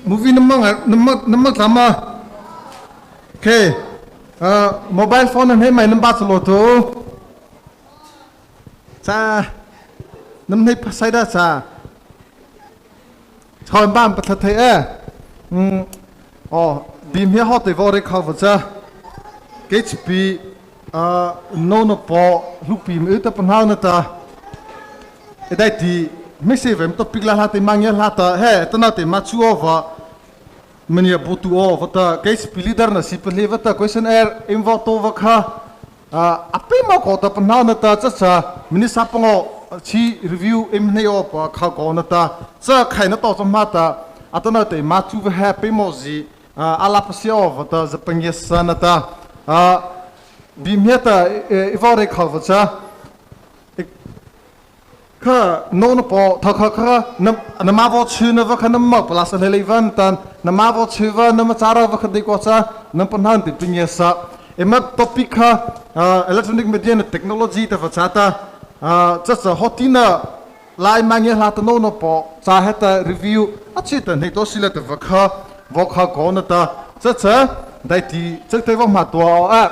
movie namang lama okay mobile phone này mày nắm bắt lô tô cha nắm này sai đó cha thôi bạn bắt thật thế bìm here hot để vào đây khâu vật cha KHP no po lúc bìm ở tập nào nữa ta đây thì mấy xe về topic là thì mang nhớ là ta he ta nào thì mà chúa và mình ya butuo và ta KHP leader na sip le và ta question air involve to và kha ape mà có ta nào nữa ta cha mình sắp ngo chi review em này op kha có nữa ta cha khai nó to cho mà ta ta nào thì mà chúa ha pe mo gì Lalpa Fak và ta Japan yes na ta bìm here ta vào đây khâu vật cha khá nô nó bỏ thằng khá nằm vào chữ nó vẫn nằm mặc plus hleithei van tan nằm vào chữ và nằm chả ra vẫn đi qua cha nằm phần hàng thì bây giờ em mất topic khá electronic media and technology ta vật cha ta just hot tina lại mang nghe là ta nô nó bỏ cha hết ta review chỉ ta này tôi xin là ta vật khá có nữa ta just đây thì just thấy vòng mặt tua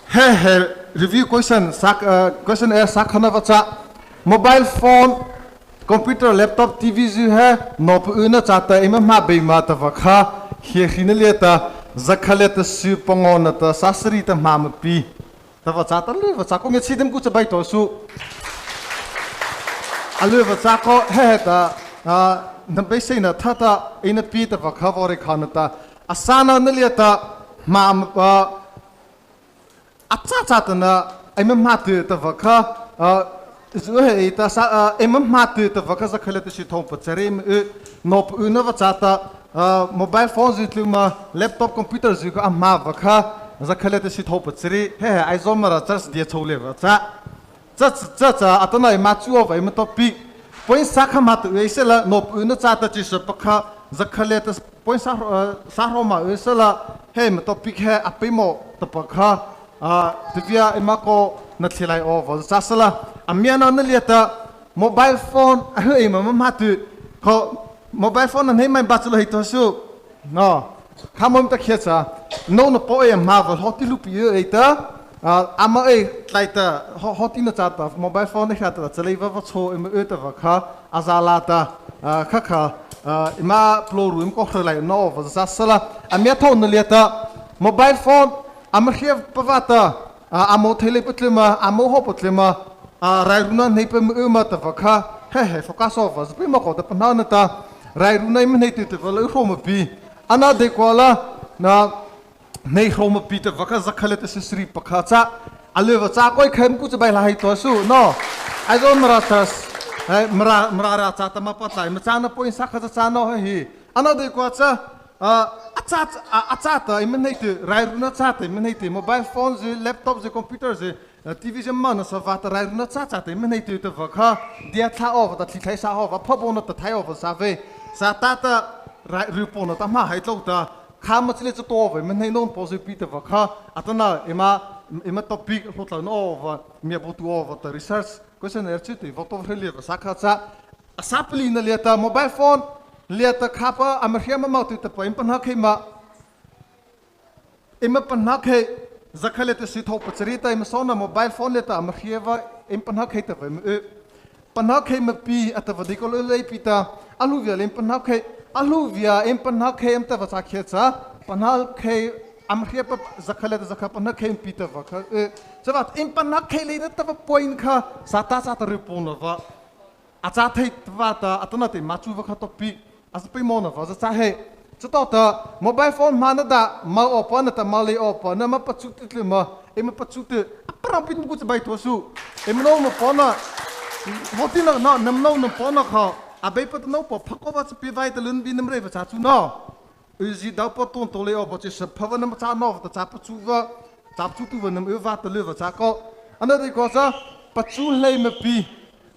he review question air sak khana vacha mobile phone computer laptop tv ju hai no pu na chata ima ma be ma ta vakha he khine ta zakhale ta su pongon ta sasri ta ma pi ta vacha ta le vacha ko nge chidem ku chabai to su alu vacha ko he ta na be sei na thata ina pi ta vakha vore khana ta asana na le ta ma cha na em mát từ ta vợ kha giữa hệ ta sa em mát từ ta vợ kha zakhale ta shithong pachare nộp nó vợ cha ta mobile phone zitlu ma laptop computer zu ka ma vợ kha zakhale ta shithong pachare he Aizawl mara charge dia chole vợ cha atana ma chu of em topic point sa kha ma tu esela nộp nó cha ta chi spa kha zakhale ta point sa ro ma esela he ma topic he apemo ta pa kha tivia imako na thilai over sasala amiana na liata mobile phone ai ma matu ko mobile phone na mai bachelor hito su no khamom ta khiacha no po e marvel hotilu pi eta ama e tlaita hotina chata mobile phone khata chalaiwa va cho em eta va kha azala ta kha ima plorum ko khlai no over sasala amia thon na liata mobile phone amkhia pavata amo thele putlema amo ho putlema rairuna nei pe ma ta vakha he focus over pe ma ko ta panana ta rairuna im nei te vel khoma pi ana de kwala na nei khoma pi ta vakha zakhale te sri pakha cha aleva cha koi khem ku chabai lai to su no Aizawl maratas mara cha ta ma patai ma cha na point sa kha cha no hi ana de kwa cha ta im nei te rairuna cha ta im nei te mobile phones laptops computers TV man sa vata rairuna cha ta im nei te te vakha dia tha of ta hleithei sa ho va phobona ta thai of sa ve sa ta rupona ta ma hai tlo ta kham chle chu to ve im nei non positive te vakha atana ima topic hlotla no va me botu of ta research question er chu te voto rele sa kha cha asapli na leta mobile phone liata khapa amhria ma mautu ta poim panha khema ima panha khe zakhale te sitho pacharita ima sona mobile phone leta amhria va im panha khe ta vem panha khe ma pi atava dikol lei pita aluvia lem panha khe aluvia im panha khe am ta va sakhe cha panha khe amhria pa zakhale te zakha panha khe pita va kha chavat im panha khe le ta va point kha sata ripona va acha thei va ta atana te machu va kha to pi as pe mona va cha he chato ta mobile phone mana da ma open ta mali open na ma pachu ti ma em pachu ti apram pin ku bai to su em no mo pona hotina na nam no pona kha abai pat no po phako va pi vai ta lun bi nam re va cha chu no uzi da po ton to le o chi sa phava nam cha no ta cha pachu va cha chu tu va nam e va ta le va cha ko ana de ko sa pachu le me pi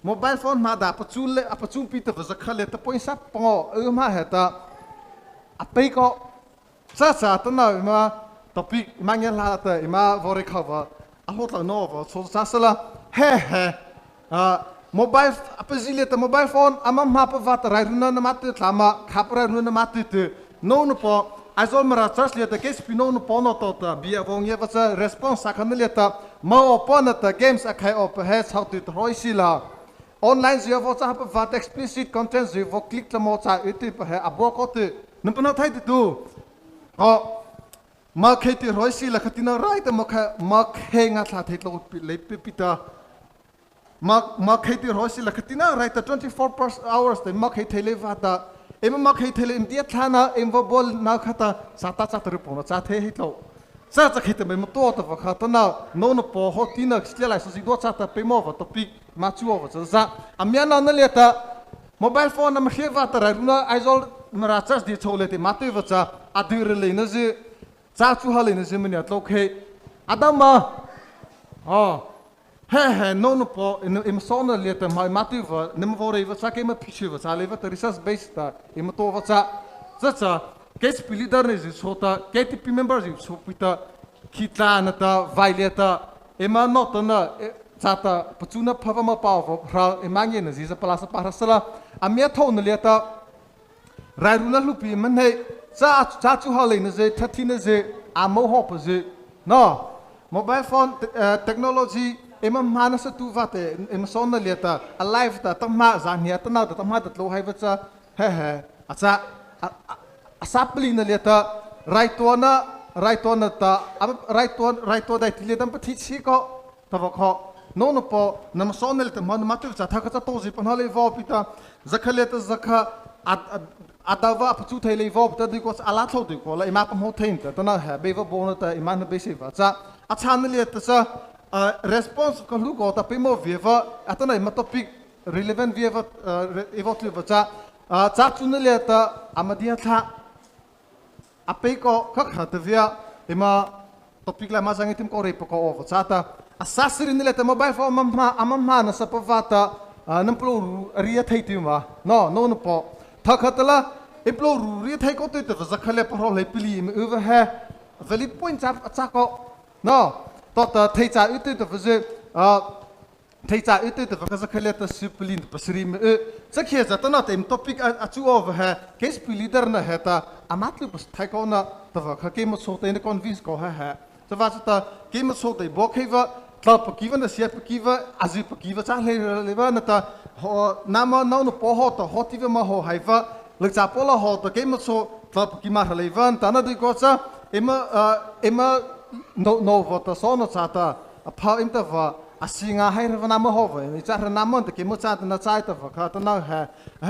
mobile phone ma da pachu pi ta va zakhale ta point sa po ma heta apai ko sa ta na ma topic mangya la ta ima vore cover a hot la no so sa sala he mobile apa zile ta mobile phone ama mapa vata rairuna na mate tlama khapra runa mate te no no po Aizawl mara charge le ta KHP no no po no to ta bia vong ye vacha response sakhan le ta ma opon ta games akhai op has how to roisila online zia vacha hapa vata explicit content zia vo click la mo cha iti pa ha abo ko te nampana thai tu ma Khithie roisila khatina right ma khenga thla thai lo le pita ma Khithie roisila khatina right 24 hours te ma Khithie le vata em ma Khithie le india thana em bol na khata sata cha ter pona cha the hitlo sa cha Khithie me to ta va khata na no po hotina stela so do cha ta pe mo va topic ma chu over sa amya na leta mobile phone na kheva ta runa Aizawl mara charge di chole te mate va cha adur le na je cha chu ha le na je mani atlo khe adama no po im sona leta mai mativa nem vore va sa ke ma piche va sa le va research based ta im to va cha KHP leader ne sota KHP members so pita khitla na ta vaileta ema not na chata pachuna phava ma paw ra emange na ji sa palasa parasala amya thon leta rairuna lupi man he cha chu ha le na je Thati na je amo ho pa je no mobile phone technology em mana sa tu vate em sona leta alive ta tamma zania ta na ta tamma ta lo hai vacha acha asapli na leta right one ta right one dai tile dam pathi chi ko ta va kho no po nam sona leta man matu cha tha ka cha to ji pan hale vo pita zakhaleta zakha adawa pachu thai le vo ta di ko ala tho di ko la ima pam ho thein ta na ha be vo bon ta iman be se va cha acha na leta sa response ko lu ko ta pimo vieva atana ma topic relevant vieva evotlu bacha cha chunle ta amadia tha ape ko khakha ta via ema topic la ma jangitim ko repo ko over cha ta asasri nile ta mobile phone ma na sa pavata namplo ria thai tu ma no po thakhatla iplo ria thai ko te ta zakhale pro le pili over ha valid point cha ko no tot thei cha ute te vze thei cha ute te vaka zakhale ta siplin pasri me zakhe za tana tem topic achu over ha KHP leader na heta amatlu pas thai ko na ta vaka ke mo so te ne convince ko ha so va ta ke mo so te bokheva tla pakiva na sia pakiva azi pakiva cha le va na ta nama no po ho ta hotiva ma ho haiva le cha pola ho ta ke mo so tla pakima le va ta na di ko cha ema no vota sono chata apha imta va asinga hairva nama hova ni chara nama ta ke mo chata na chaita va khata na ha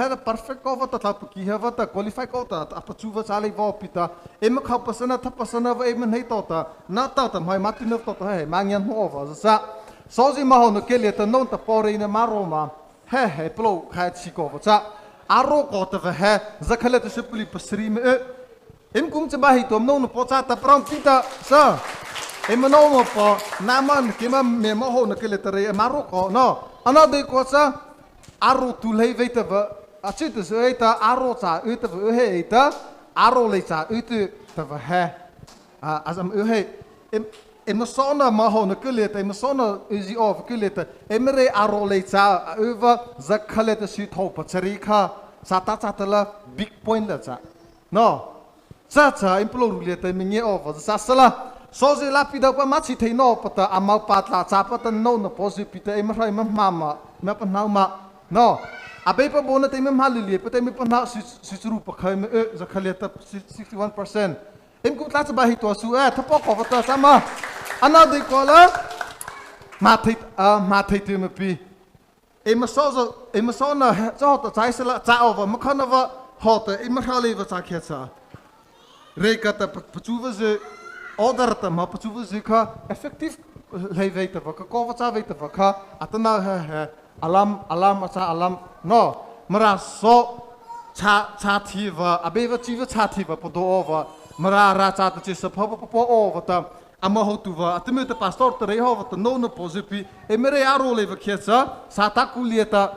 the perfect cover ta tap ki ha ta qualify ko ta apachu va chale va pita em kha pasana tha pasana va em nei to ta na ta mai mati no to ha mangyan ho va sa soji ma ho no ke le ta no ta pore ina maroma he plo kha chi ko va cha aro ko ta va ha zakhale ta sipuli pasri me em kum cha bahi tom no po cha ta pram pita sa em no po naman kima me mo ho na kele tare maro ko no ana de ko sa aro tu lei veita va achi tu se ta aro cha u ta he ta aro le cha u tu ta va he azam he em so na ma ho na kele ta em so na izi of kele ta em re aro le cha u va zakhale ta si tho pa chari kha sa ta cha ta la big point la cha no cha implo rulia ta minge over sa sala so je lapida pa machi thei no pata amau patla cha pata no na posi pita em rai mama me pa nau ma no abe pa bona te me malili pata me pa na si churu pa khai me za khale ta 61% em ku tla cha ba hi to su thapo ko ta sama ana de ko la ma thei te me pi em so na cho ta chai sala cha over ma khana va hot em khali va cha khe cha rekata pachuva ze order ta ma pachuva ze kha effective hleithei ta vaka ko cha ve ta vaka atana alam cha alam no mara so cha thi va abeva chi va cha thi va podo over mara ra cha ta chi sa pho po over ta ama ho tu va atme ta pastor ta re ho ta no posipi emere aro le va khetsa sa ta kulieta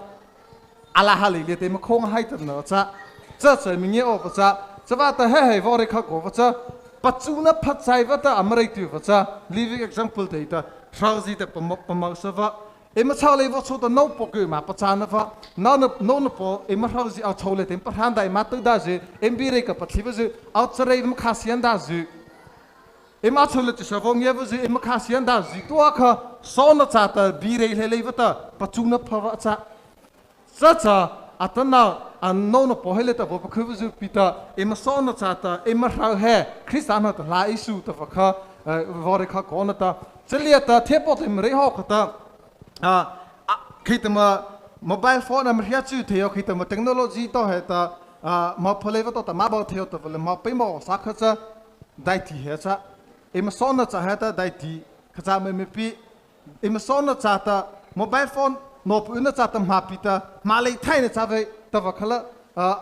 ala hali le te ma khong hai ta no cha minge over cha Savata he vore kha ko vacha pachuna phatsai vata amrai tu vacha living example teita thrauzi te pamang sava em chaw lấy vợ số tao nấu bọc cái mà bắt chán nó nấu nó po em chaw gì ao chaw lấy em bắt hàng đại mà tự đa gì em bị cái bắt liva gì ao chơi em khasian đa gì em ao chaw lấy chỉ sao vong gì em khasian đa gì tua kha so nó chả ta bị lấy vợ ta bắt chung nó phá vợ chả chả atan nào anh nấu nó po hay lấy ta vợ khơi gì pita em so nó chả ta em chaw he Christian nó ta lại isu ta vợ kha vợ kha con ta chỉ là ta thiệp bột em lấy học ta khi mà mobile phone làm hiện chữ theo khi mà technology to hệ ta mà phơi vào to mà bảo theo ta vậy mà bây mà sắc hết sa đại thị hết sa em son nó cha hết ta đại thị khá cha mình bị em son nó cha ta mobile phone nó bự nó cha ta mà bị ta mà lấy thay nó cha vậy ta vậy khá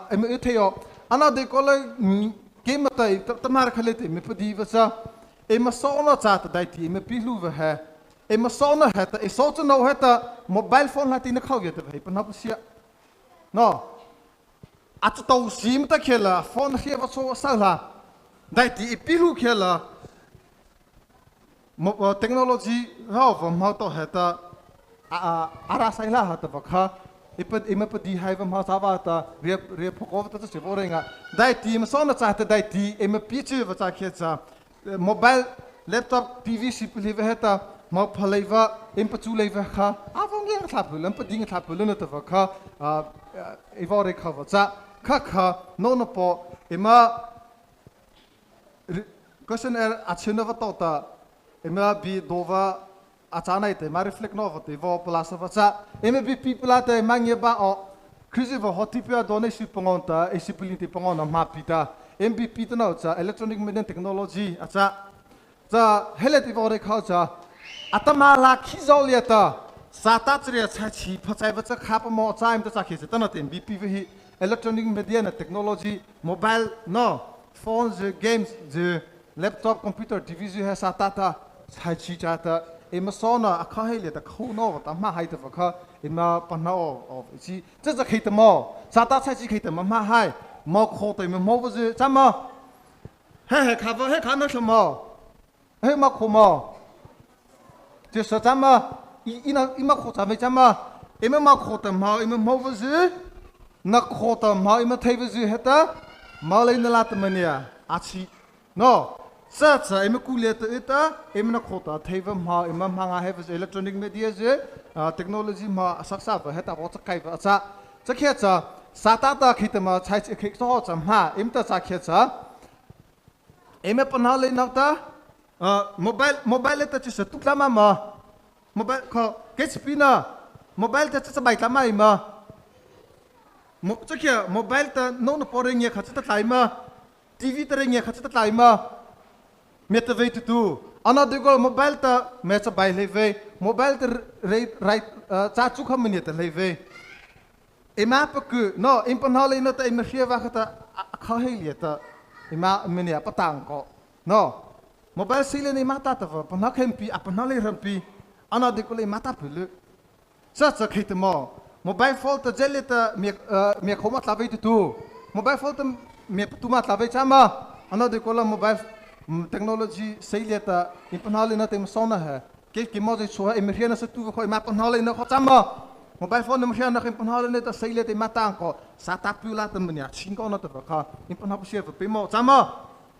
em ít theo anh nói đây có là game mà ta mà khá là em bị đi vậy sa em son nó cha ta đại thị em bị lưu về hè em son nó hết ta em son cho nó hết ta mobile phone là tin nó khâu vậy ta vậy, phần hấp xịa, nó, à chỗ tàu sim ta kia là phone kia vào số sao là, đại thì pilu kia là, một technology hao vào mau tàu hết ta, ra sai là hết ta vậy ha, em phải đi hay vào mau sao vậy ta, riệp phổ quát ta sẽ vô đây ngà, đại thì em son nó trả ta đại thì em bị chơi vào trả kia cha, mobile, laptop, TV xịt live hết ta. Mau phơi vào em bắt chui vào khá, vong nghe tháp luôn, bắt đi nghe tháp luôn nữa tao vào khá, em vào đây khá vào khá, nó po em question action vào tao ta, em bị lova này thì mà reflect nó vào thì vào plus vào em bị people ta mang nghe ba Khithie vào hot tip donate ship pangon ta, discipline tip pangon mà pita, em bị pita nào electronic media technology cha hele thì vào đây khá atama la Aizawl liata sata chria chachi phachai bacha khapa mo chaim ta chakhi se tanat mbp hi electronic media na technology mobile no phones games the laptop computer tv ju ha sata ta chachi chata emasona akha he liata khono ta ma hai ta kha ima panao of chi cha khita mo sata chachi khita ma hai mo kho ta mo wo ju chama he cover he khana shmo he ma kho mo就说咱们伊嘛苦咱们咱们，伊嘛苦的嘛，伊嘛冇不是，那苦的嘛，伊嘛推不是黑的，嘛来那拉的么呢？阿七，no，这伊嘛苦力的伊的，伊嘛那苦的推不嘛，伊嘛忙啊，还不是 electronic media 是technology 嘛，啥啥不黑的，我这开不这开着，啥大的开的嘛，才开做怎么？伊嘛这啥开着？伊嘛不拿来那的。mobile ta chỉ satu lama mà mobile ko KHP na mobile ta chỉ bài lama mà chắc kia mobile ta nó poreng nghe khát ta lại mà TV ta nghe khát ta lại mà mẹ ta về tu anh nói được mobile ta mẹ ta bài lấy về mobile ta right cha chú không mình ta lấy về em áp cứ nó em phân hao lên nó ta em hria vào ta khó hay liệt ta em áp mình ya bắt tang ko no mobile sila ni mata ta va panak hempi apana le rampi ana de kole mata phulu sa khit mo mobile phone ta jelle ta me khoma tlavei tu mobile phone ta me tuma tlavei chama ana de kola mobile technology sila ta impana le na te sona hai ke mo je so emergen na sa tu khoi ma pana le na kho chama mobile phone emergen na impana le ta sila te mata ko sa ta pula ta mnya chin ko na ta kha impana pu share pe mo chama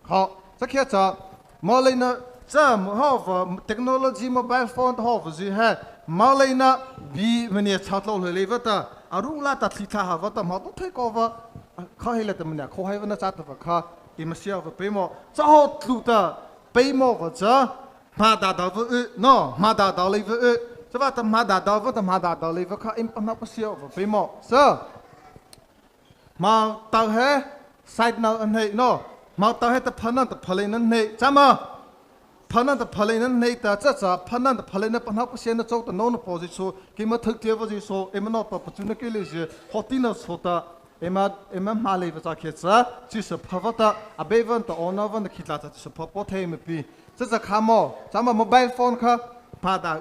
kho sa khia cha Malina some have technology mobile phone have gì ha Malina bi mania chatlo levata arula ta thita havata ma to take over kha hele ta mania kho hai na chat va kha imasia va pemo cha ho tluta pemo va cha ma da da va no ma da da le va cha va ta ma da da le va kha im pa na pa sia va pemo so ma ta he side now and hey no mà tao hết tập phơi nên này, chăm mà tập phơi nên này ta chắc tập phơi nên pan học xem nó châu ta nó position, cái mà thực tế vậy số em nó tập chúng nó cái gì, họ tin nó số ta em mà lấy vào cái gì, chỉ là phơi ta, à bây giờ ta owner vẫn khít lại chỉ là phơi thêm một pi, chắc khám mò, chăm mà mobile phone kha, mà đã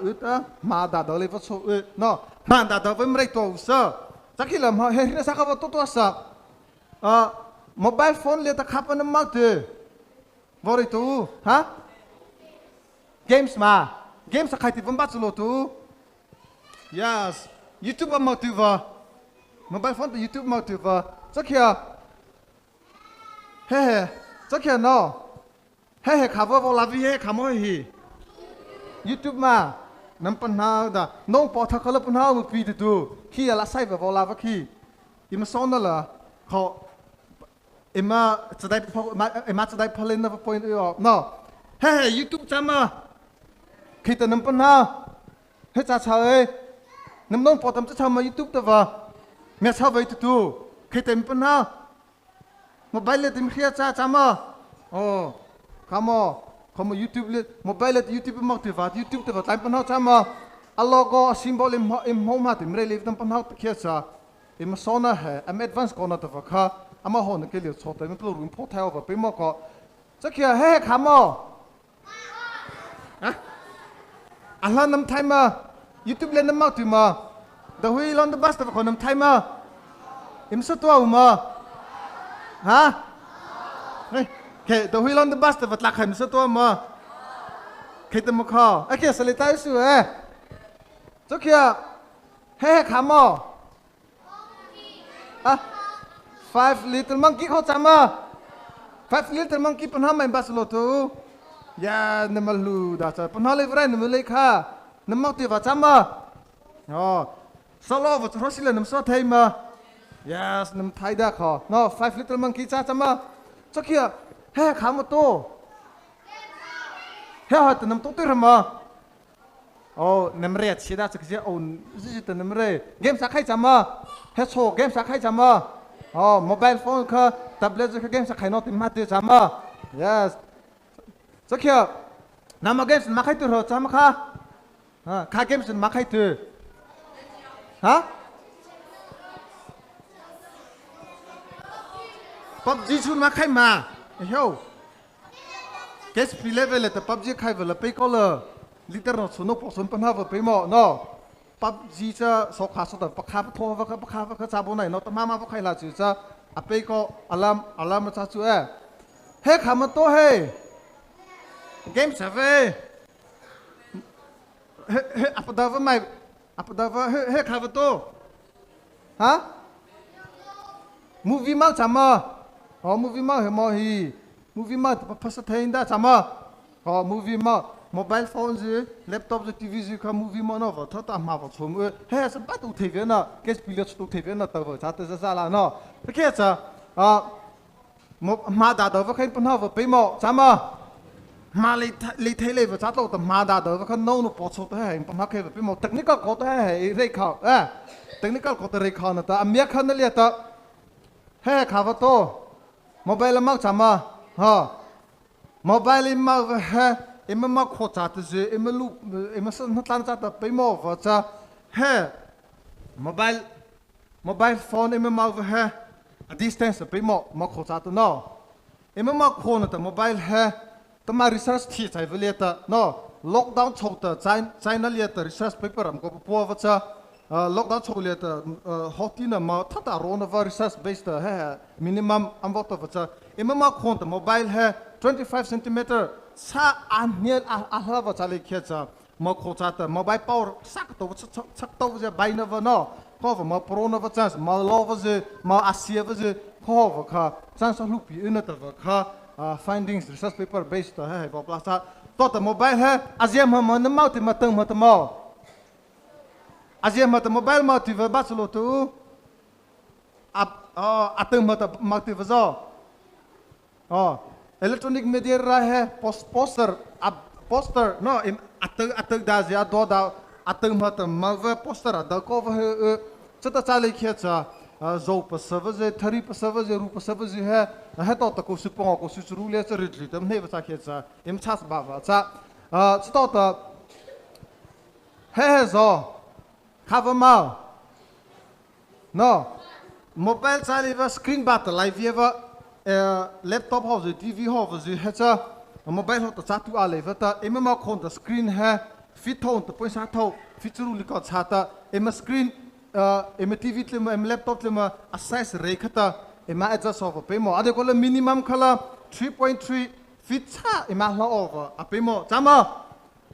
mà đã lấy vào số nó, mà đã với mấy tổ sao, chắc khi làm hết nó sao vào tốt sao, mobile phone lihat tak apa nama tu, baru itu, ha? Games mah, games sakit pun baca lo tu, Yes. YouTube mau tu va. Mobile phone tu YouTube mau tu va. Chắc kia. He. Chắc kia no. He cover vào lavi he khamo hi. YouTube mà. Nắm pan hao da. Nông bỏ thắc khala pan hao một pi tu. Khi là sai vào lava khi. Im son đó là. Họ. Em sẽ đại em sẽ đại phalen na point no. He YouTube chama. Khi ta nắm pan hao. He cha cha ơi. Nắm nông bỏ tầm cha mà YouTube ta va. Mẹ sao vậy tu? Khi ta nắm pan hao. Mobile le tim khia cha chama. Oh. Kamu YouTube le mobile le YouTube mau tu va YouTube tu va time pan hao chama. Allah go symbol im home hat im re le tam pan hao khia cha. Im sona hai am advance kona tu va kha. Ama hon ke le chota im plo rum pho thao va pe mo ko. Cha kia he kamu. Ha? Allah nam time ma YouTube le nam mau tu ma. The wheel on the bus tu va nam time ma. Im sa tu ma. Ha? Hey. Okay, the wheel on the bus tu va tlak hai im sa tu ma. Khi tu mo kha. Okay, sali tai su Cha kia he kamu. Ah, 5 little monkey kau sama. 5 little monkey pun hamai bas lo tu. Ya, nama lu dah cakap. Pun halai berai nama lekha. Nama tu apa sama? Oh, solo buat rosila nama so thai ma. Yes, nama thai dah kau. No, 5 little monkey cakap sama. Cakap he kamu tu. He hat nama tu terma. Oh, nama red sida cakap oh, itu nama red. Game sakai sama. He show game sakai sama. Oh, mobile phone ke tablet ke game sakai not mati sama. Yes. Cakap nama game makai tu sama kah? Kah game makai tu. Ha? PUBG tu makai ma. Yo. KHP level le PUBG kai vela pe ko le. Liter no suno po sun pan ha va pe mo no. PUBG cha so kha so ta pa kha tho va kha cha bo nai no ta ma pa khai la chu cha a pe ko alam cha chu he kham to he game sa ve he apadava mai apadava he kha va to ha movie ma chama movie ma he mo hi movie ma pa sa thein da chama movie ma mobile phone je laptop je TV je ka movie ma no va thata ma va chom he sa ba tu the na kes pilot tu the na ta va cha ta sa la no ke cha ma da da va khain pan ha va pe mo chama ma hleithei le va cha to ta ma da da va khan no no po cho ta hai pan ha ke va pe mo technical ko ta hai re kha technical ko ta re kha na ta amya khan le ta he kha va to mobile ma chama mobile ma va he em mà khó chát chứ em lu em sao nó tan chát tới mò vào cha he mobile phone em mà vào he a distance tới mò khó chát nó em mà khó nó tới mobile he tao mà research thì chạy về liệt nó lockdown chậu ta China liệt research paper am có bùa vào cha lockdown chậu liệt hot tin mà thắt rona vào research based he minimum am vào vào cha em mà khó tới mobile he 25 cm sa anil ahla va chale khecha mo khocha ta mobile power sak to je baina va no ko va mo pro na va chance mo lova je mo asia va je ko va kha chance lu pi ina ta va kha findings research paper based ha va plasa to ta mobile ha azia mo na mau ti ma tang ma ta mo azia ma ta mobile ma ti va ba solo tu atang ma ti va zo electronic media ra hai poster no atag da ja do da atag mat ma poster da ko va chata chale khia cha zo pa savage thari pa savage ru pa savage hai to ta ko su pong ko su ru le cha rit tam ne va cha khia cha im chas ba va cha chto ta he zo cover ma no mobile chale va screen ba ta live va laptop ho je TV ho je hecha mobile ho ta cha tu a le va ta em ma khon ta screen ha fit thon ta poisa tho fit ru li ka cha ta em screen em TV tle em laptop tle ma size rekha ta em adjust ho pe mo ade ko le minimum khala 3.3 feet cha em la over a pe mo chama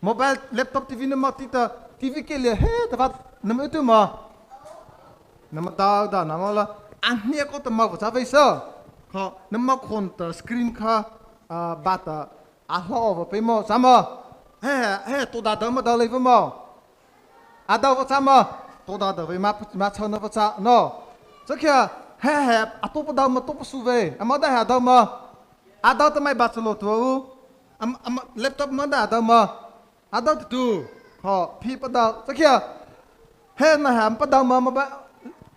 mobile laptop TV na ma ti ta TV kia liền hết tập nằm ở từ mà nằm tao đã nằm là anh nhớ có tầm màu của sao vậy sao họ nằm màu con tờ screen kha bát lo vào bên màu sao mà he tôi đã đâm mà đâm lấy với màu đâu vào sao mà tôi đã đâm với má chân nó vào sao nó chắc kia he tôi bắt đầu mà tôi bắt su về mà đã đâm mà đâu tụi mày bắt lột vào laptop mà đã đâm mà đâu tu họ phi bắt đầu chắc kia he mà bắt đầu mà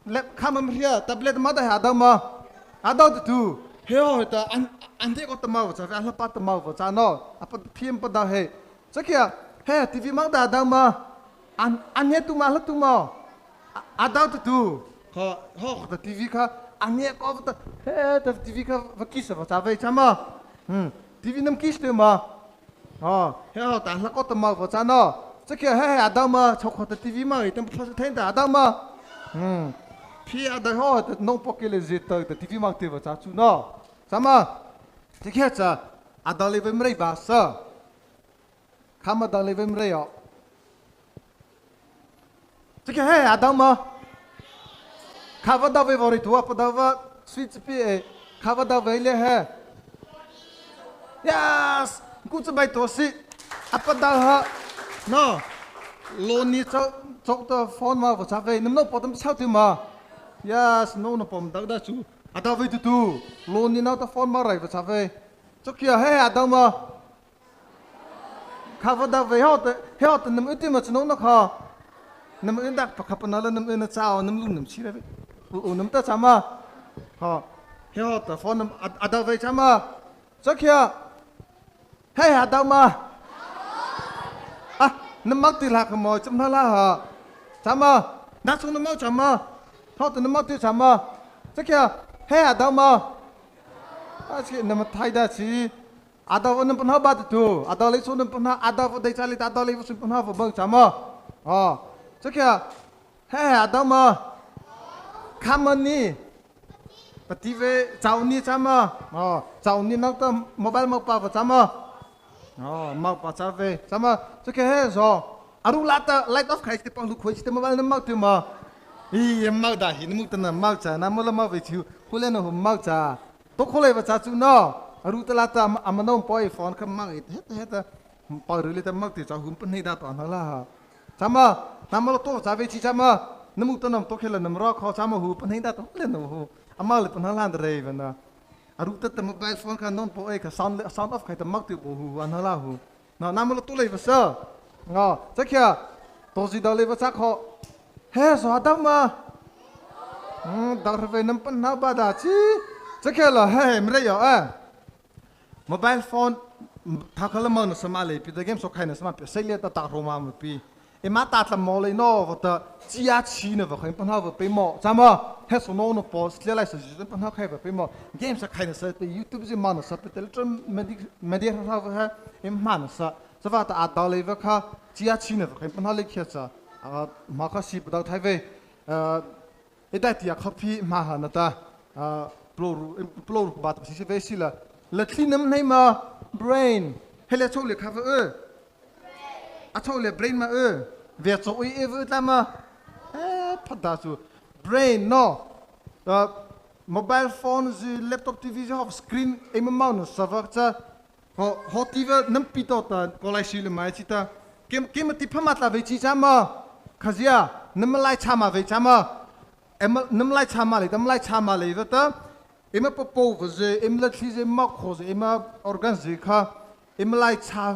lep kamera hria tablet mà đã đâm mà đâu tu he rồi ta anh thấy có tầm màu sao anh bắt tầm màu vào sao nó phim bắt đầu he chắc kia he TV mà đã đâm mà anh nhớ tu mà lúc tu mà đâu tu họ ta TV ka anh nhớ có ta he ta TV ka vật kỹ sao sao vậy chama TV nằm kỹ rồi mà he họ ta là có tầm màu vào sao nó chắc kia he đâu mà chọc họ ta TV mà tầm phát thanh ta đâu mà phi họ ta nông bọc cái gì tới ta TV mà tiêu vào sao chú nó chama chắc kia cha đâu lấy với mấy bà sa khám đâu lấy với mấy họ chắc kia he đâu mà khava đâu về vori thua đâu vào switch pi khava đâu về le he yes cũng sẽ bay tổ sĩ đâu ha no loni cho ta phone mà vào sao về nằm nó bỏ tấm sao thì mà yes no nó bom đâu chú đâu về tu loni nó ta phone mà rồi vào sao về cho kia he đâu mà khava đâu về họ nằm ở mà nó kha nằm ở đặt phật nó là nằm ở sao nằm luôn nằm chi đấy nằm ta chama họ ta phone nằm đâu về chama cho kia he đâu mà nằm mắc thì lạc mà chấm nó là hả chama nát xuống nằm mắc chama họ ta nằm mắc thì chama cho kia he đâu mà cái nằm thay đã chi đâu nằm bên họ bắt tu đâu lấy xuống nằm bên họ đâu vào đây chali đâu lấy xuống bên họ vào bang chama cho kia he đâu mà Kamani, TV chaw ni chama, chaw ni nak ta mobile mau pa chama, mau pa chave chama, cho cái hết rồi, aru lata light off khai thì bằng lúc khai thì mobile nó mau tu mà, mau đã hiện mục tên mau cha, nam mula mau về chiu, khule nó mau cha, to khule vào cha chú nó, aru ta lata amano poi phone kham mang hết poi rồi ta mau thì cha hum pen hida to nó là, chama, nam mula to cha về chi chama. Nemu tanam tokhela namra kho chama hu panhing da to le no hu amal panhalan re bana aru ta mobile phone ka non po ka sound off khai ta mak tu hu anhala hu na namul tu le vasa nga chakhya to si da le vasa kho he so da ma dar ve nam pan na ba da chi chakhya la he mre yo mobile phone thakala ma no samale pi da game so khai na sama pi sai le ta roma ma pi mà ta làm mò lấy nó và ta chia chi nữa và khai phân vào bên mò, sao mà hết số nó post lấy lại sử dụng phân khai vào bên mò, game sẽ khai nó sẽ từ YouTube sẽ mà nó sẽ từ telegram media ra vào em mà nó sẽ và ta đào lấy vào khai chia chi nữa và khai phân lấy kia sẽ mà khai ship đào thay về cái đại tiệc copy mà hả nó ta pro bắt sẽ về xí là khi nắm này mà brain hay là chỗ liệt khai vào chaw le brain ma về chỗ ấy vừa ta mà phát đạt rồi brain no mobile phone gì laptop TV gì học screen em mau nó server cha họ TV nắm pito ta có lại xí mai chỉ ta kem ti phá mặt là về chỉ cha mà khazia nắm lại cha mà về cha mà em nắm lại cha mà lấy nắm lại cha mà lấy vậy ta em popo về gì em lại khi gì mắc khó gì em organ gì kha em lại cha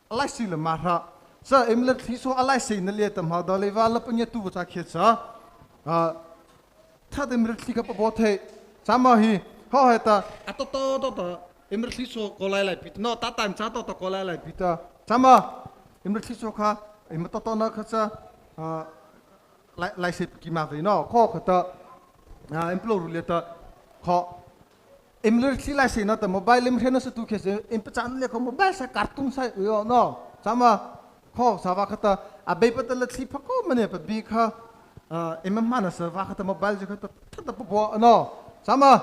lại xí là mà ra sa em lại khi số lại xí nó liệt tầm họ đó lấy vào là bây giờ tu vào kia saถ้าem lại khi cái bộ thế sao mà hi họ hay ta to em lại khi số có lại bị nó ta time cha to có lại bị ta sao mà em lại khi số kha em to nó kha sa lại xí kí mà vậy nó khó kha ta em plô liệt ta khó em lại khi lại xí nó ta mobile em thấy nó sẽ tu kia em bắt chán liệt mobile sa cartoon sa nó sao mà khó sao vậy ta bây giờ lại khi phá có mà nè bị kha em mà nó sẽ vào cái mobile chứ cái thật bộ nó sao mà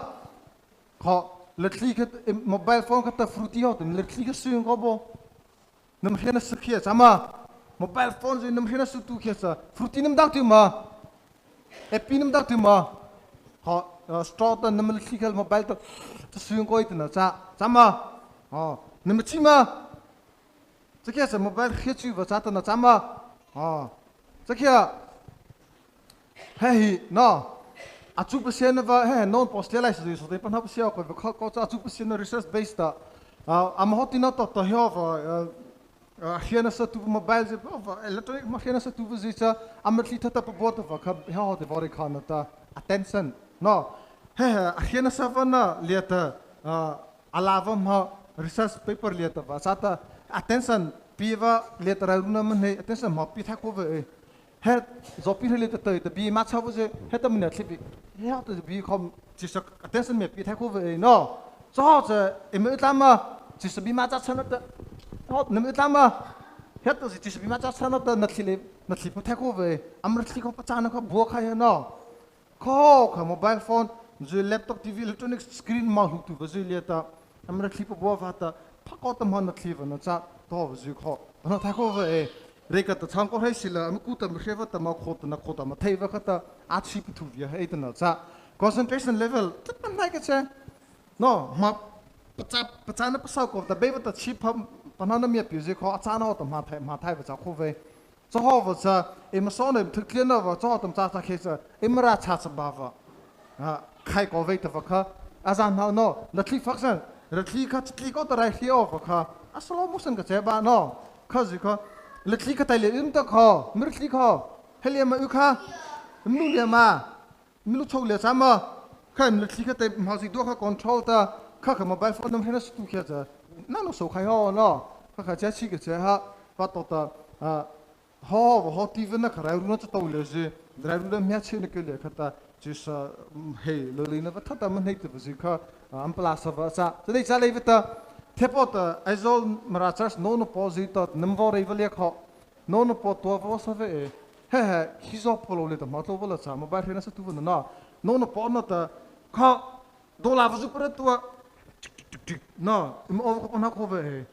họ lật khi cái mobile phone cái fruity họ thì lật khi cái xương có bộ nằm khi nó sực kia sao mà mobile phone zui nam hena su tu kia sa fruity nam dak tu ma happy nam dak tu ma ha straw ta nam likal mobile ta suyung koi tu na cha ma nam chi ma这个是mobile黑猪不咋的那咱们这个嘿喏猪不鲜的话嘿non post来是说的，不那不需要靠猪不鲜的 research based 的俺们好听到到要现在是图 mobile 是electronic 嘛现在是图不是这俺们里头的不播的话可好的话的看的 attention 喏嘿现在是份呢列的lawm嘛 research paper 列的吧啥的 attention piva letra runa mane attention ma pi thak over he zopi le ta ta bi ma chaw je he ta mane thlipi he ta bi khom chisak attention me pi thak over no so je em tama chis bi ma cha chana ta ho nem tama he ta chis bi ma cha chana ta na thlipu thak over amra thli ko pa chana ko bo kha he no ko mobile phone je laptop tv electronic screen ma hu tu je le ta amra thlipu bo va ta phakot ma na thliva na cha to zu kho na ta ko ve reka ta chang ko hai sila am ku ta me kheva ta ma kho ta na kho ta ma thei va kha ta a chi pu thu via he ta na cha concentration level ta pa nai ka che no ma pa na pa sa ko ta be ta chi pa na me pi ze kho a cha na ta ma thai va cha kho ve cho ho va cha e ma so ne thu klien na va cho ta cha khe cha e ma ra cha cha ba va khai ko ve ta va kha a za na no la thli function la thli kha thli ko ta rai hi o va kha aslo musan ka cheba no khazi kha letli ka tai le ta kha mirtli kha helia ma u kha mu le ma milu chou le sama kha letli ka tai ma si do kha control ta kha mobile phone nam hena stu kha cha na no so khai ho no kha cha chi ka cha ha pa to ta ho ti vena kha ra ru na ta to le je dra ru na mya che ne ke le kha ta jis hey lo le na va ta ma nei ta ba ji kha am plas va sa dei cha le vita Tepot Aizawl marachas no posita number rival kho no pot to save he hizo polo le ta matlo bola cha mobile hena sa tu na no pon ta kha do la vu per tu no im over ko na ko ve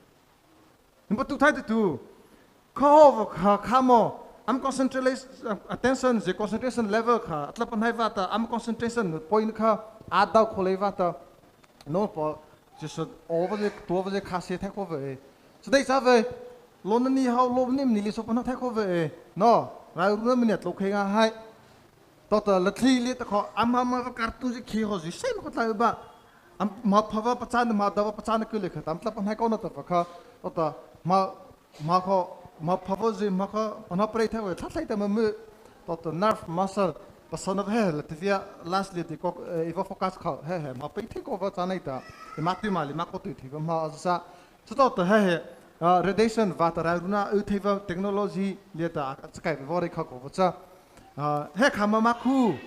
im tu thai tu kha mo am concentration attention the concentration level kha atla pan hai va ta am concentration point kha ada khole va ta no po just over the cassette take over so they have a lonely how low name nearly so not take over no I ruminate looking at high Dr. Latli lit I'm a cartoon key was the same what I about I'm Mapava Patana Madava Patana Kulik I'm clapping high on the car or Marco Mapavozi Maka an operator with Thati them Dr. Nerve muscle the son of hell Latvia lastly the Eva focus call hey my pay take over Tanita the Matimali Makotu Masa so the hey radiation vataruna utiva technology leta sky vori kako vacha he khama maku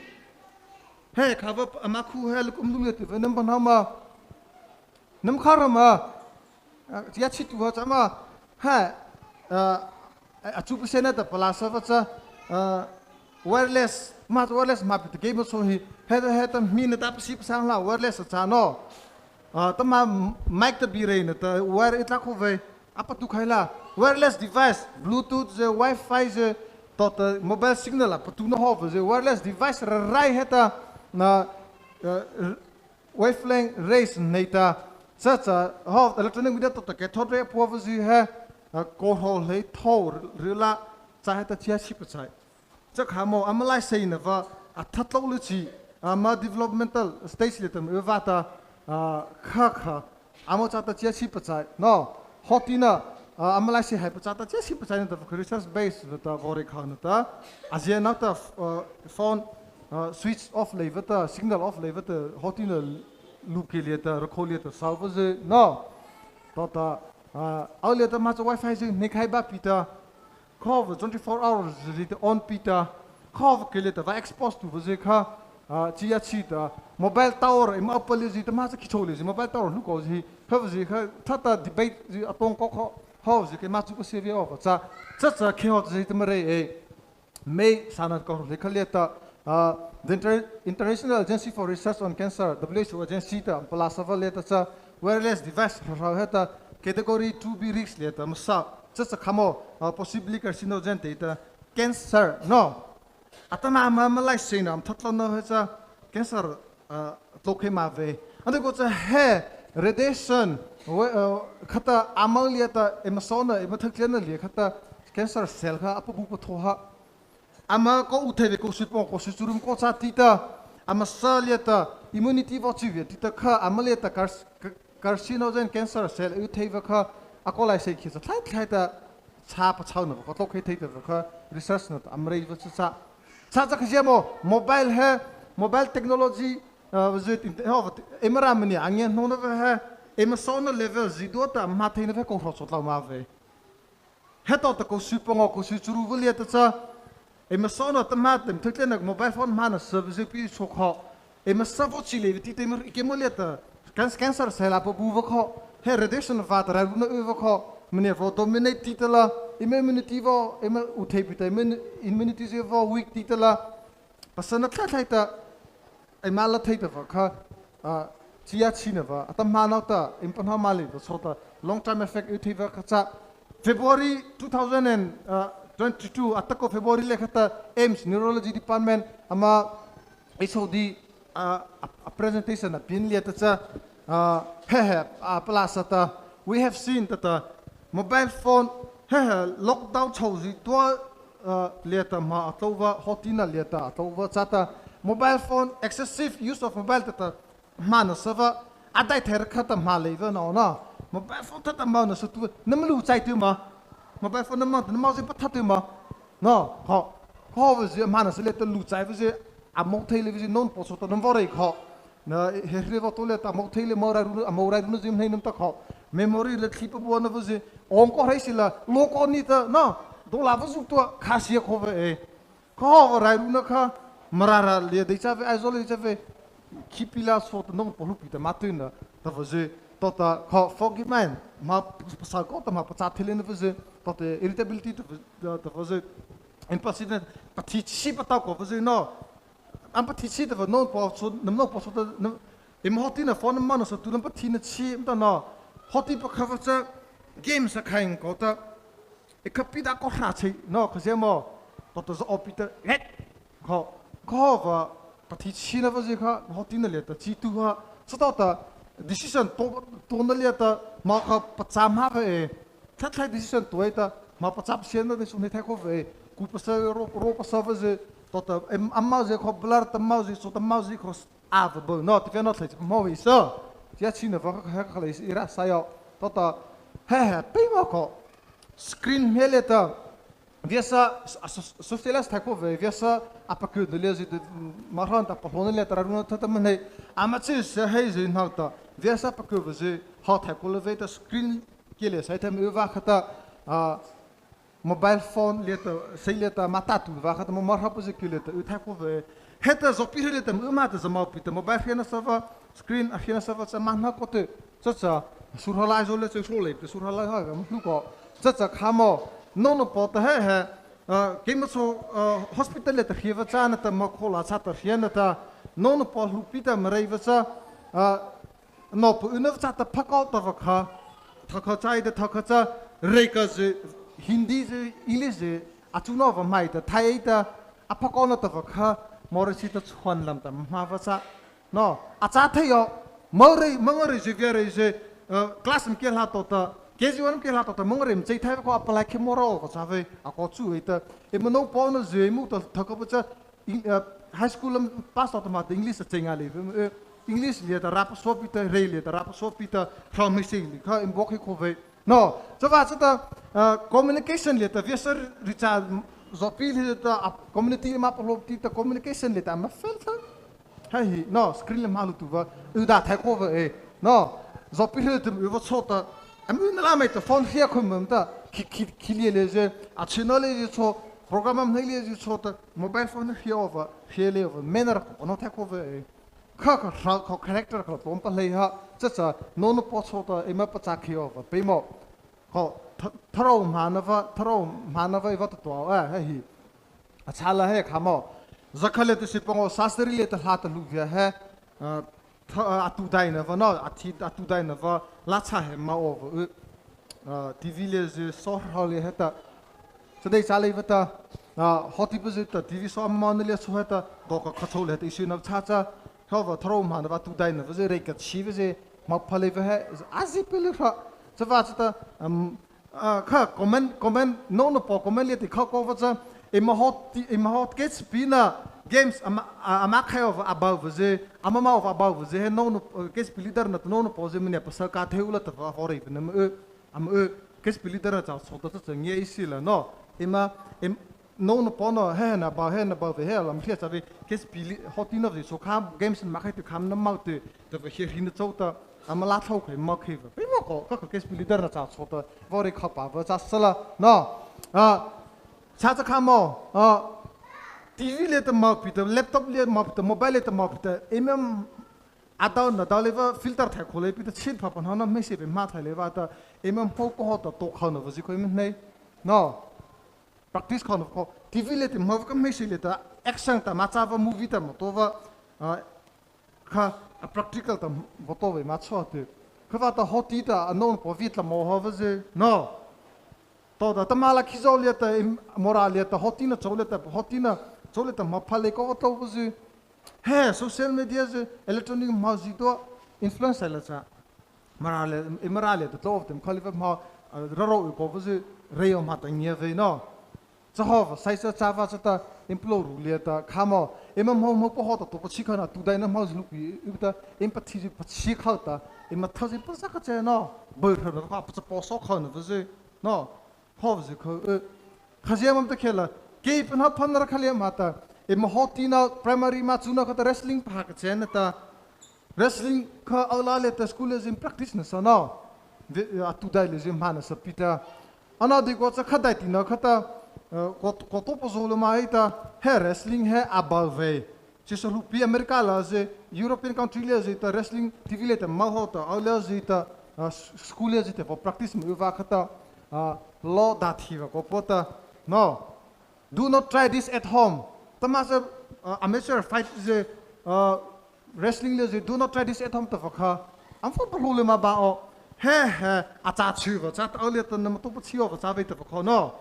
he khava maku he kumdum leti venam banama nam kharama ya chitu chama ha achu sena ta palasa vacha wireless wireless map the game so he had minute sip sangla wireless cha no tama mic ta bi rein ta wire itla ko ve apa tu khaila wireless device bluetooth the wi-fi the tot mobile signal apa tu no ho the wireless device rai heta na wavelength race neta sacha ho electronic media tot ke thore po ji ha ko ho hleithei rila cha heta chia chip chai cha khamo amalai sei na va athatlo lu chi ama developmental stage letam vata kha amo cha ta chia chip chai no Hotina amalai si hai pachata che si pachai na research base ta vore khana ta azia na ta phone switch off lever ta signal off lever ta hotina loop ke liye ta rakho liye ta salvo je no ta aule ta ma wifi je nikai ba pita khov 24 hours je on pita khov ke liye ta va exposed to je kha chia chi ta mobile tower im apple ji ta ma ki chole ji mobile tower lu ko ji khov ji kha thata debate ji atong ko kho ho ji ke ma chu ko se vi of cha cha ke ho ji ta mare may sanat ko le khalieta the International Agency for Research on Cancer WHO agency ta palasaval leta cha wireless device heta category 2B risk leta masa just a camo possibly carcinogen data cancer no atama malai sinam thatlono hecha cancer tokemave and go to hair radiation khata amaliata emasona emathakena li khata cancer cell kha apu bu thoha ama ko uthebe ko sipong ko surum ko chatita ama saliata immunity vochive tita kha amaliata carcinogen cancer cell utheva kha akolai sei khisa thlai ta cha pa chau no ko to khei thei ta kha research no amrei va cha cha khjemo mobile hai mobile technology vizit emra mani angyan no ha emotional level zidota ma theina ve ko ro la ma ve heto ta ko supong ko su churu vulia ta cha emotional ta ma tem thklena mobile phone mana service pi chokho emsavo chile ti temer ikemoliata cancer cell apo bu kho he radiation vater ra no uvo kho mene vo dominate titela immunity vo em uthei pita immunity vo weak titela pasana thaita ai mala thaita va kha chia china va atam manauta impanha mali vo sota long term effect uthei va kha February 2022 atako February lekhata AIMS neurology department ama isodi a presentation a pin liata cha plasata we have seen that the mobile phone lockdown chauzi to liata ma atova hotina liata atova chata mobile phone excessive use of mobile tata manasava adai ther khata maleva no na mobile phone tata mana sutu namlu chai tu ma mobile phone namma je pathatu ma no ho was manas leta lu chai was amok thele was non posota namvore kho na herlevo tole ta amok thele mora ru jim nei nam ta kho memory le khipa bona was on ko raisila loko ni ta no do la was to khasia kho ve kho ra ru na kha marara le de cha ve Aizawl le cha ve khipila sot non polupita matuna ta was tota kho forgive man ma pasal ko ta ma pacha thele ne was tot irritability to was impossible patichi pata ko was no am patichi to no po so no po so im hotina phone man so tu patina chi ta no hoti pa khawa games a khain ko ta ekapida ko ra chi no khsemo tot zo opita het kho va patichi na was kha hotina le ta chi tu ha so ta decision to na le ta ma kha pacha ma ve thatlai decision toita ma pachap sienda de sunai thai ko ve ku pasa ro pasa ve tota amma ze ko blar ta mauzi so ta mauzi cross ave bo no te not let mo vi so ja china va kha is ira sayo tota pe mo ko screen meleta viesa sostelas thai ko ve viesa apaku de lezi de marhan ta pohon le taruna ta mane amachi se hei ze nauta viesa apaku ve ha thai ko le ta screen kile sai tham uwa khata mobile phone leta sai leta matatu wa khata mo marha pose kile ta utha ko ve heta zopir leta ma ta zama pita mobile phone sava screen akhina sava cha manha ko te cha surhala Aizawl le surhala te surhala ha ga mu ko cha khamo no po ta he kemo so hospital leta khiva cha na ta ma khola cha ta khiana ta no po lupita mrai wa cha no po unav cha ta phakal ta wa kha thakachai de thakacha rekas hindi je english achuna va mai ta thai ta apakona ta kha morisi ta chhon lam ta ma va cha no acha thayo mangare je gare je class m ke la to ta kg1 ke la to ta mangare m chai thai ko apply ke moro ko cha ve a ko chu eta e mo no po no je mu ta thakapa cha high school pass to ma english chenga le English le ta rap so pita re le ta rap so pita from missing kha im bokhi ko ve no so va ta communication le ta viser richa zopil le ta community ma polo ta communication le ta ma fel ta hai no screen le malu tu va uda thai ko ve no zopil le ta u so ta am na la mai ta phone hria ko mum ta khili le je a channel le so program am le je so ta mobile phone hria over hele over manner ko no thai ko ve kha character ko tom pa lei ha cha no po chota ema pa cha khio va pe mo ko Thlarau manava iwa to hi achala he khamo zakhale te sipong sastri le ta hat lu via he atu dai na va no atu dai na va la cha he ma o TV le je so hole heta sedai salai vata hoti buzita TV so amman le so heta go ka khathol heta isu na cha khava thro man va tu dai na vze re ka chi vze ma phale ve azi pele kha chwa chata kha comment no po comment le ti kha ko va ima hot gets pina games ama khayo above vze ama of above vze no gets leader na no po ze mne pa ka theula ta hore na kes pilitara cha sota cha nge isila no ima no pono hena ba ve hela mthia chabe kes pili hotina ve so kham games ma khai te kham na mau te ve he hin chota amala thau khai ma khai ve mo ko ka kes pilitara cha sota vore khapa va cha sala no cha cha khamo TV le te ma pita laptop le ma pita mobile le te ma pita imam Atau na daleva filter thai khole pi ta chin pha pan hana me se be ma thai leva ta emam ho ko ta to khana va ji ko em nei no practice khana ko TV le te ma ka me se le ta action ta ma cha va movie ta mo to va kha practical ta mo to ve ma chho te kha va ta hoti ta non po vit la mo ha va je no to da ta mala khizo le ta moral le ta hoti na chole ta hoti na chole ta ma phale ko to va je Hey, social media is electronic mazito influence la marale the of them call ma raro ko was reo mata ngeve no so sai sa chava ta implore rulieta khamo emam mo ko hota to chi khana tu dai na ma zlu pi uta empathy ji chi khata em thaji pa sa ka no bo thar ka pa po so khana was no hov ji ko khasiam ta khela ke pan phan ra khali mata Em hotina primary matsuna kata wrestling phak chen ta wrestling kha awla le ta school is in practice na so no atu dai le jim hana sa pita ana de ko cha khadai ti na khata ko to pozolo mai ta he wrestling he above che so lupi america la je european country le je ta wrestling tv le ta ma ho ta awla je ta school le je ta practice mu va khata law that hi ko pota no do not try this at home Tamasa amateur fight is wrestling le do not try this at home ta fakha am for problem ba o he acha chu va chat awle ta na to pchio va cha ve ta fakha no